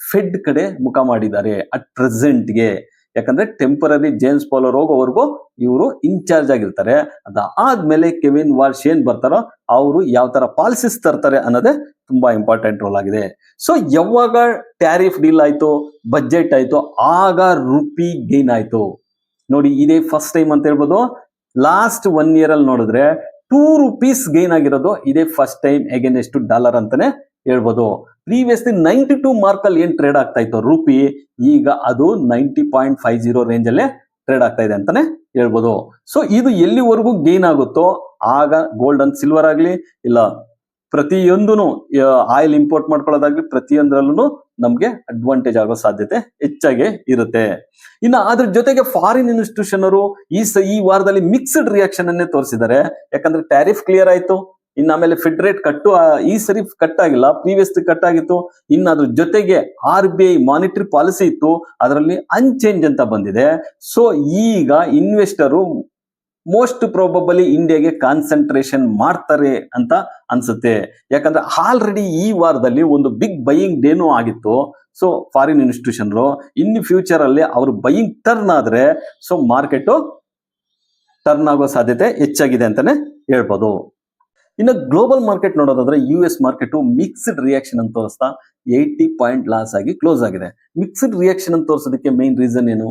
Speaker 1: ಫೆಡ್ ಕಡೆ ಮುಖ ಮಾಡಿದ್ದಾರೆ ಅಟ್ ಪ್ರೆಸೆಂಟ್ಗೆ. ಯಾಕಂದ್ರೆ ಟೆಂಪರರಿ ಜೇಮ್ಸ್ ಪೋಲರ್ ಹೋಗೋವರೆಗೂ ಇವರು ಇನ್ಚಾರ್ಜ್ ಆಗಿರ್ತಾರೆ. ಅದಾದ್ಮೇಲೆ ಕೆವಿನ್ ವಾರ್ಶ್ ಏನ್ ಬರ್ತಾರೋ ಅವರು ಯಾವ ತರ ಪಾಲಿಸಿಸ್ ತರ್ತಾರೆ ಅನ್ನೋದೇ ತುಂಬಾ ಇಂಪಾರ್ಟೆಂಟ್ ರೋಲ್ ಆಗಿದೆ. ಸೊ ಯಾವಾಗ ಟ್ಯಾರಿಫ್ ಡೀಲ್ ಆಯ್ತು, ಬಜೆಟ್ ಆಯ್ತು, ಆಗ ರುಪಿ ಗೇನ್ ಆಯ್ತು. ನೋಡಿ, ಇದೇ ಫಸ್ಟ್ ಟೈಮ್ ಅಂತ ಹೇಳ್ಬೋದು. ಲಾಸ್ಟ್ 1 year ಅಲ್ಲಿ ನೋಡಿದ್ರೆ 2 rupees ಗೇನ್ ಆಗಿರೋದು ಇದೇ ಫಸ್ಟ್ ಟೈಮ್ ಅಗೇನ್ಸ್ಟ್ ಡಾಲರ್ ಅಂತಾನೆ ಹೇಳ್ಬೋದು. ಪ್ರೀವಿಯಸ್ಲಿ 92 ಮಾರ್ಕ್ ಅಲ್ಲಿ ಏನ್ ಟ್ರೇಡ್ ಆಗ್ತಾ ಇತ್ತು ರುಪಿ, ಈಗ ಅದು 90.50 ರೇಂಜ್ ಅಲ್ಲೇ ಟ್ರೇಡ್ ಆಗ್ತಾ ಇದೆ ಅಂತಾನೆ ಹೇಳ್ಬೋದು. ಸೊ ಇದು ಎಲ್ಲಿವರೆಗೂ ಗೇನ್ ಆಗುತ್ತೋ ಆಗ ಗೋಲ್ಡ್ ಅಂಡ್ ಸಿಲ್ವರ್ ಆಗ್ಲಿ, ಇಲ್ಲ ಪ್ರತಿಯೊಂದೂ ಆಯಿಲ್ ಇಂಪೋರ್ಟ್ ಮಾಡ್ಕೊಳ್ಳೋದಾಗ್ಲಿ, ಪ್ರತಿಯೊಂದರಲ್ಲೂ ನಮ್ಗೆ ಅಡ್ವಾಂಟೇಜ್ ಆಗೋ ಸಾಧ್ಯತೆ ಹೆಚ್ಚಾಗಿ ಇರುತ್ತೆ. ಇನ್ನು ಅದ್ರ ಜೊತೆಗೆ ಫಾರಿನ್ ಇನ್ಸ್ಟಿಟ್ಯೂಷನ್ ಅವರು ಈ ವಾರದಲ್ಲಿ ಮಿಕ್ಸ್ಡ್ ರಿಯಾಕ್ಷನ್ ಅನ್ನೇ ತೋರಿಸಿದ್ದಾರೆ. ಯಾಕಂದ್ರೆ ಟ್ಯಾರಿಫ್ ಕ್ಲಿಯರ್ ಆಯ್ತು, ಇನ್ನು ಆಮೇಲೆ ಫೆಡ್ ರೇಟ್ ಈ ಸರಿ ಕಟ್ ಆಗಿಲ್ಲ, ಪ್ರೀವಿಯಸ್ ಕಟ್ ಆಗಿತ್ತು. ಇನ್ನು ಅದ್ರ ಜೊತೆಗೆ RBI ಮಾನಿಟರಿ ಪಾಲಿಸಿ ಇತ್ತು, ಅದರಲ್ಲಿ ಅನ್ಚೇಂಜ್ ಅಂತ ಬಂದಿದೆ. ಸೊ ಈಗ ಇನ್ವೆಸ್ಟರು ಮೋಸ್ಟ್ ಪ್ರಾಬಬಲಿ ಇಂಡಿಯಾಗೆ ಕಾನ್ಸಂಟ್ರೇಷನ್ ಮಾಡ್ತಾರೆ ಅಂತ ಅನ್ಸುತ್ತೆ. ಯಾಕಂದ್ರೆ ಆಲ್ರೆಡಿ ಈ ವಾರದಲ್ಲಿ ಒಂದು ಬಿಗ್ ಬೈಯಿಂಗ್ ಡೇನೂ ಆಗಿತ್ತು. So foreign institution in future ಅಲ್ಲಿ ಅವರು ಬೈಯಿಂಗ್ ಟರ್ನ್ ಆದ್ರೆ ಸೊ ಮಾರ್ಕೆಟ್ ಟರ್ನ್ ಆಗೋ ಸಾಧ್ಯತೆ ಹೆಚ್ಚಾಗಿದೆ ಅಂತಾನೆ ಹೇಳ್ಬೋದು. ಇನ್ನು ಗ್ಲೋಬಲ್ ಮಾರ್ಕೆಟ್ ನೋಡೋದಾದ್ರೆ US ಮಾರ್ಕೆಟ್ ಮಿಕ್ಸ್ಡ್ ರಿಯಾಕ್ಷನ್ ಅಂತ ತೋರಿಸ್ತಾ 80 ಪಾಯಿಂಟ್ ಲಾಸ್ ಆಗಿ ಕ್ಲೋಸ್ ಆಗಿದೆ. ಮಿಕ್ಸ್ಡ್ ರಿಯಾಕ್ಷನ್ ಅಂತ ತೋರಿಸೋದಕ್ಕೆ ಮೈನ್ ರೀಸನ್ ಏನು?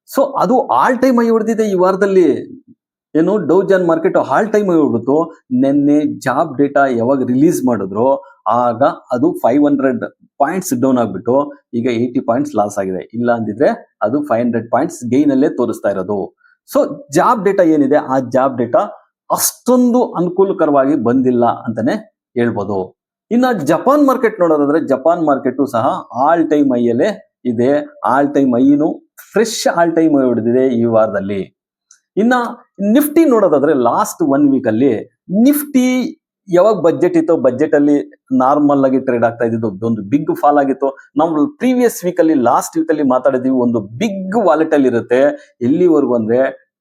Speaker 1: ಸೊ ಅದು ಆಲ್ ಟೈಮ್ ಹೈ ಹೊಡೆದಿದೆ ಈ ವಾರದಲ್ಲಿ. ಏನು ಡೌಜನ್ ಮಾರ್ಕೆಟ್ ಆಲ್ ಟೈಮ್ ಹೋಗ್ಬಿಟ್ಟು ನಿನ್ನೆ ಜಾಬ್ ಡೇಟಾ ಯಾವಾಗ ರಿಲೀಸ್ ಮಾಡಿದ್ರು ಆಗ ಅದು 500 ಪಾಯಿಂಟ್ಸ್ ಡೌನ್ ಆಗ್ಬಿಟ್ಟು ಈಗ 80 ಪಾಯಿಂಟ್ಸ್ ಲಾಸ್ ಆಗಿದೆ. ಇಲ್ಲ ಅಂದಿದ್ರೆ ಅದು 500 ಪಾಯಿಂಟ್ಸ್ ಗೈನ್ ಅಲ್ಲೇ ತೋರಿಸ್ತಾ ಇರೋದು. ಸೊ ಜಾಬ್ ಡೇಟಾ ಏನಿದೆ ಆ ಜಾಬ್ ಡೇಟಾ ಅಷ್ಟೊಂದು ಅನುಕೂಲಕರವಾಗಿ ಬಂದಿಲ್ಲ ಅಂತಾನೆ ಹೇಳ್ಬೋದು. ಇನ್ನ ಜಪಾನ್ ಮಾರ್ಕೆಟ್ ನೋಡೋದಾದ್ರೆ ಜಪಾನ್ ಮಾರ್ಕೆಟ್ ಸಹ ಆಲ್ ಟೈಮ್ ಹೈಯಲ್ಲೇ ಇದೆ. ಆಲ್ ಟೈಮ್ ಹೈನು ಫ್ರೆಶ್ ಆಲ್ ಟೈಮ್ ಹೈ ಹೊಡೆದಿದೆ ಈ ವಾರದಲ್ಲಿ. ಇನ್ನ ನಿಫ್ಟಿ ನೋಡೋದಾದ್ರೆ ಲಾಸ್ಟ್ 1 ವೀಕ್ ಅಲ್ಲಿ ನಿಫ್ಟಿ ಯಾವಾಗ ಬಜೆಟ್ ಇತ್ತು ಬಜೆಟ್ ಅಲ್ಲಿ ನಾರ್ಮಲ್ ಆಗಿ ಟ್ರೇಡ್ ಆಗ್ತಾ ಇದ್ದು ಒಂದು ಬಿಗ್ ಫಾಲ್ ಆಗಿತ್ತು. ನಾವು ಪ್ರೀವಿಯಸ್ ವೀಕ್ ಅಲ್ಲಿ ಲಾಸ್ಟ್ ವೀಕ್ ಅಲ್ಲಿ ಮಾತಾಡಿದ್ವಿ ಒಂದು ಬಿಗ್ ವಾಲೆಟಲ್ ಇರುತ್ತೆ. ಎಲ್ಲಿವರೆಗೂ ಅಂದ್ರೆ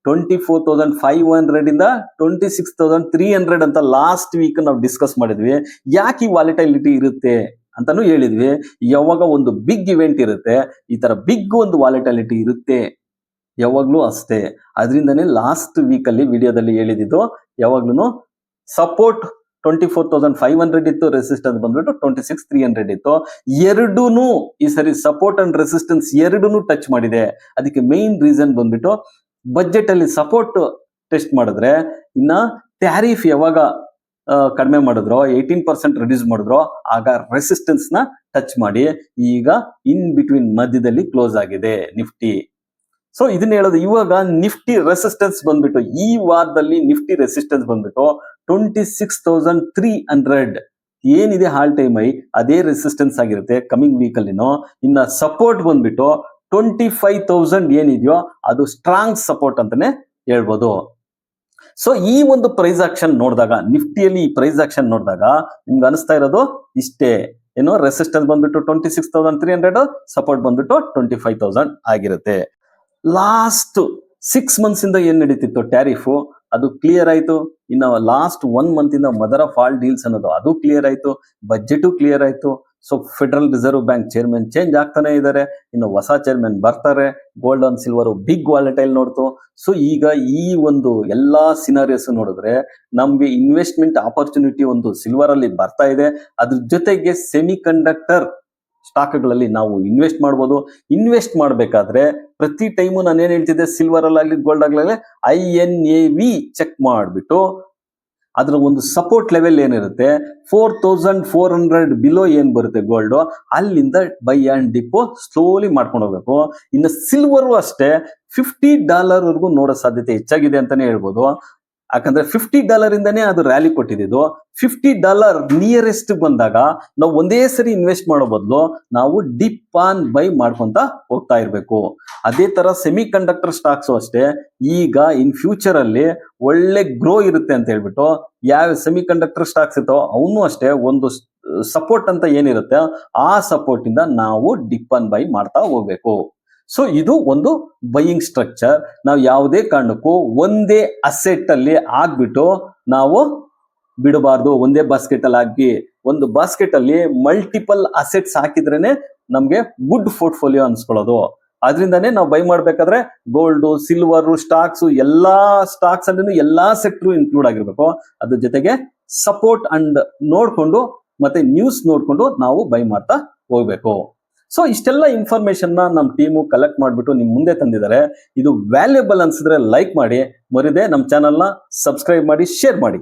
Speaker 1: 24,500 ಇಂದ 26,300 ಅಂತ ಲಾಸ್ಟ್ ವೀಕ್ ನಾವು ಡಿಸ್ಕಸ್ ಮಾಡಿದ್ವಿ. ಯಾಕೆ ಈ ವಾಲೆಟಿಲಿಟಿ ಇರುತ್ತೆ ಅಂತಾನು ಹೇಳಿದ್ವಿ. ಯಾವಾಗ ಒಂದು ಬಿಗ್ ಇವೆಂಟ್ ಇರುತ್ತೆ ಈ ತರ ಬಿಗ್ ಒಂದು ವಾಲೆಟಿಲಿಟಿ ಇರುತ್ತೆ ಯಾವಾಗ್ಲೂ ಅಷ್ಟೇ. ಅದರಿಂದನೇ ಲಾಸ್ಟ್ ವೀಕ್ ಅಲ್ಲಿ ವಿಡಿಯೋದಲ್ಲಿ ಹೇಳಿದ್ದು ಯಾವಾಗ್ಲೂ ಸಪೋರ್ಟ್ 24,500 ಇತ್ತು, ರೆಸಿಸ್ಟೆನ್ಸ್ ಬಂದ್ಬಿಟ್ಟು 26,300 ಇತ್ತು. ಎರಡೂನು ಈ ಸರಿ ಸಪೋರ್ಟ್ ಅಂಡ್ ರೆಸಿಸ್ಟೆನ್ಸ್ ಎರಡೂನು ಟಚ್ ಮಾಡಿದೆ. ಅದಕ್ಕೆ ಮೇನ್ ರೀಸನ್ ಬಂದ್ಬಿಟ್ಟು ಬಜೆಟ್ ಅಲ್ಲಿ ಸಪೋರ್ಟ್ ಟೆಸ್ಟ್ ಮಾಡಿದ್ರೆ ಇನ್ನ ಟ್ಯಾರಿಫ್ ಯಾವಾಗ ಕಡಿಮೆ ಮಾಡಿದ್ರು 18% ರಿಡ್ಯೂಸ್ ಮಾಡಿದ್ರು ಆಗ ರೆಸಿಸ್ಟೆನ್ಸ್ ನ ಟಚ್ ಮಾಡಿ ಈಗ ಇನ್ ಬಿಟ್ವೀನ್ ಮಧ್ಯದಲ್ಲಿ ಕ್ಲೋಸ್ ಆಗಿದೆ ನಿಫ್ಟಿ. ಸೊ ಇದನ್ನ ಹೇಳೋದು ಇವಾಗ ನಿಫ್ಟಿ ರೆಸಿಸ್ಟೆನ್ಸ್ ಬಂದ್ಬಿಟ್ಟು ಈ ವಾರದಲ್ಲಿ ನಿಫ್ಟಿ ರೆಸಿಸ್ಟೆನ್ಸ್ ಬಂದ್ಬಿಟ್ಟು 26,300 ಏನಿದೆ ಆಲ್ ಟೈಮ್ ಹೈ ಅದೇ ರೆಸಿಸ್ಟೆನ್ಸ್ ಆಗಿರುತ್ತೆ ಕಮಿಂಗ್ ವೀಕ್ ಅಲ್ಲಿನೋ. ಇನ್ನ ಸಪೋರ್ಟ್ ಬಂದ್ಬಿಟ್ಟು 25,000 ಏನಿದೆಯೋ ಅದು ಸ್ಟ್ರಾಂಗ್ ಸಪೋರ್ಟ್ ಅಂತಾನೆ ಹೇಳ್ಬೋದು. ಸೊ ಈ ಒಂದು ಪ್ರೈಸ್ ಆಕ್ಷನ್ ನೋಡಿದಾಗ ನಿಫ್ಟಿಯಲ್ಲಿ ಈ ಪ್ರೈಸ್ ಆಕ್ಷನ್ ನೋಡಿದಾಗ ನಿಮ್ಗೆ ಅನಿಸ್ತಾ ಇರೋದು ಇಷ್ಟೇ, ಏನೋ ರೆಸಿಸ್ಟೆನ್ಸ್ ಬಂದ್ಬಿಟ್ಟು 26,300 ಸಪೋರ್ಟ್ ಬಂದ್ಬಿಟ್ಟು 25,000 ಆಗಿರುತ್ತೆ. ಲಾಸ್ಟ್ 6 ಮಂತ್ಸ್ ಇಂದ ಏನ್ ನಡೀತಿತ್ತು ಟ್ಯಾರಿಫ್ ಅದು ಕ್ಲಿಯರ್ ಆಯ್ತು. ಇನ್ನು ಲಾಸ್ಟ್ 1 ಮಂತ್ ಇಂದ ಮದರ್ ಆಫ್ ಆಲ್ ಡೀಲ್ಸ್ ಅನ್ನೋದು ಅದು ಕ್ಲಿಯರ್ ಆಯ್ತು. ಬಜೆಟ್ ಕ್ಲಿಯರ್ ಆಯ್ತು. So Federal Reserve Bank chairman change ಆಗ್ತಾನೆ ಇದ್ದಾರೆ. ಇನ್ನು ಹೊಸ ಚೇರ್ಮನ್ ಬರ್ತಾರೆ. Gold and silver big volatile ನೋಡ್ತು. ಸೊ ಈಗ ಈ ಒಂದು ಎಲ್ಲಾ ಸಿನಾರಿಯಸ್ ನೋಡಿದ್ರೆ ನಮ್ಗೆ ಇನ್ವೆಸ್ಟ್ಮೆಂಟ್ ಆಪರ್ಚುನಿಟಿ ಒಂದು ಸಿಲ್ವರ್ ಅಲ್ಲಿ ಬರ್ತಾ ಇದೆ. ಅದ್ರ ಜೊತೆಗೆ ಸೆಮಿ ಕಂಡಕ್ಟರ್ ಸ್ಟಾಕ್ಗಳಲ್ಲಿ ನಾವು ಇನ್ವೆಸ್ಟ್ ಮಾಡ್ಬೋದು. ಇನ್ವೆಸ್ಟ್ ಮಾಡಬೇಕಾದ್ರೆ ಪ್ರತಿ ಟೈಮು ನಾನು ಏನ್ ಹೇಳ್ತಿದ್ದೆ ಸಿಲ್ವರ್ ಅಲ್ಲಾಗ್ಲಿ ಗೋಲ್ಡ್ ಆಗ್ಲಾಗ್ಲಿ INAV ಚೆಕ್ ಮಾಡಿಬಿಟ್ಟು ಅದ್ರ ಒಂದು ಸಪೋರ್ಟ್ ಲೆವೆಲ್ ಏನಿರುತ್ತೆ 4,400 ಬಿಲೋ ಏನ್ ಬರುತ್ತೆ ಗೋಲ್ಡ್ ಅಲ್ಲಿಂದ ಬೈ ಅಂಡ್ ಡಿಪೋ ಸ್ಲೋಲಿ ಮಾಡ್ಕೊಂಡು ಹೋಗ್ಬೇಕು. ಇನ್ನು ಸಿಲ್ವರು ಅಷ್ಟೇ $50 ವರೆಗೂ ನೋಡೋ ಸಾಧ್ಯತೆ ಹೆಚ್ಚಾಗಿದೆ ಅಂತಾನೆ ಹೇಳ್ಬೋದು. ಯಾಕಂದ್ರೆ $50 ಇಂದಾನೇ ಅದು ರ್ಯಾಲಿ ಕೊಟ್ಟಿದ್ದು. $50 ನಿಯರೆಸ್ಟ್ ಬಂದಾಗ ನಾವು ಒಂದೇ ಸರಿ ಇನ್ವೆಸ್ಟ್ ಮಾಡೋ ಬದಲು ನಾವು ಡಿಪ್ ಆನ್ ಬೈ ಮಾಡ್ಕೊಂತ ಹೋಗ್ತಾ ಇರ್ಬೇಕು. ಅದೇ ತರ ಸೆಮಿ ಕಂಡಕ್ಟರ್ ಸ್ಟಾಕ್ಸ್ ಅಷ್ಟೇ ಈಗ ಇನ್ ಫ್ಯೂಚರ್ ಅಲ್ಲಿ ಒಳ್ಳೆ ಗ್ರೋ ಇರುತ್ತೆ ಅಂತ ಹೇಳ್ಬಿಟ್ಟು ಯಾವ ಸೆಮಿ ಕಂಡಕ್ಟರ್ ಸ್ಟಾಕ್ಸ್ ಇರ್ತಾವ ಅವನು ಅಷ್ಟೇ ಒಂದು ಸಪೋರ್ಟ್ ಅಂತ ಏನಿರುತ್ತೆ ಆ ಸಪೋರ್ಟ್ ಇಂದ ನಾವು ಡಿಪ್ ಆನ್ ಬೈ ಮಾಡ್ತಾ ಹೋಗ್ಬೇಕು. ಸೊ ಇದು ಒಂದು ಬೈಯಿಂಗ್ ಸ್ಟ್ರಕ್ಚರ್. ನಾವು ಯಾವುದೇ ಕಾರಣಕ್ಕೂ ಒಂದೇ ಅಸೆಟ್ ಅಲ್ಲಿ ಆಗ್ಬಿಟ್ಟು ನಾವು ಬಿಡಬಾರ್ದು. ಒಂದೇ ಬಾಸ್ಕೆಟ್ ಅಲ್ಲಿ ಹಾಕಿ ಒಂದು ಬಾಸ್ಕೆಟ್ ಅಲ್ಲಿ ಮಲ್ಟಿಪಲ್ ಅಸೆಟ್ಸ್ ಹಾಕಿದ್ರೇನೆ ನಮ್ಗೆ ಗುಡ್ ಪೋರ್ಟ್ಫೋಲಿಯೋ ಅನ್ಸ್ಕೊಳ್ಳೋದು. ಅದರಿಂದಾನೇ ನಾವು ಬೈ ಮಾಡ್ಬೇಕಾದ್ರೆ ಗೋಲ್ಡ್ ಸಿಲ್ವರ್ ಸ್ಟಾಕ್ಸ್ ಎಲ್ಲಾ ಸ್ಟಾಕ್ಸ್ ಅಲ್ಲಿ ಎಲ್ಲಾ ಸೆಕ್ಟರ್ ಇನ್ಕ್ಲೂಡ್ ಆಗಿರ್ಬೇಕು. ಅದ್ರ ಜೊತೆಗೆ ಸಪೋರ್ಟ್ ಅಂಡ್ ನೋಡ್ಕೊಂಡು ಮತ್ತೆ ನ್ಯೂಸ್ ನೋಡ್ಕೊಂಡು ನಾವು ಬೈ ಮಾಡ್ತಾ ಹೋಗ್ಬೇಕು. ಸೊ ಇಷ್ಟೆಲ್ಲ ಇನ್ಫಾರ್ಮೇಶನ್ ನಮ್ಮ ಟೀಮು ಕಲೆಕ್ಟ್ ಮಾಡಿಬಿಟ್ಟು ನಿಮ್ ಮುಂದೆ ತಂದಿದ್ದಾರೆ. ಇದು ವ್ಯಾಲ್ಯೂಬಲ್ ಅನ್ಸಿದ್ರೆ ಲೈಕ್ ಮಾಡಿ, ಮರಿದೆ ನಮ್ಮ ಚಾನಲ್ನ ಸಬ್ಸ್ಕ್ರೈಬ್ ಮಾಡಿ, ಶೇರ್ ಮಾಡಿ.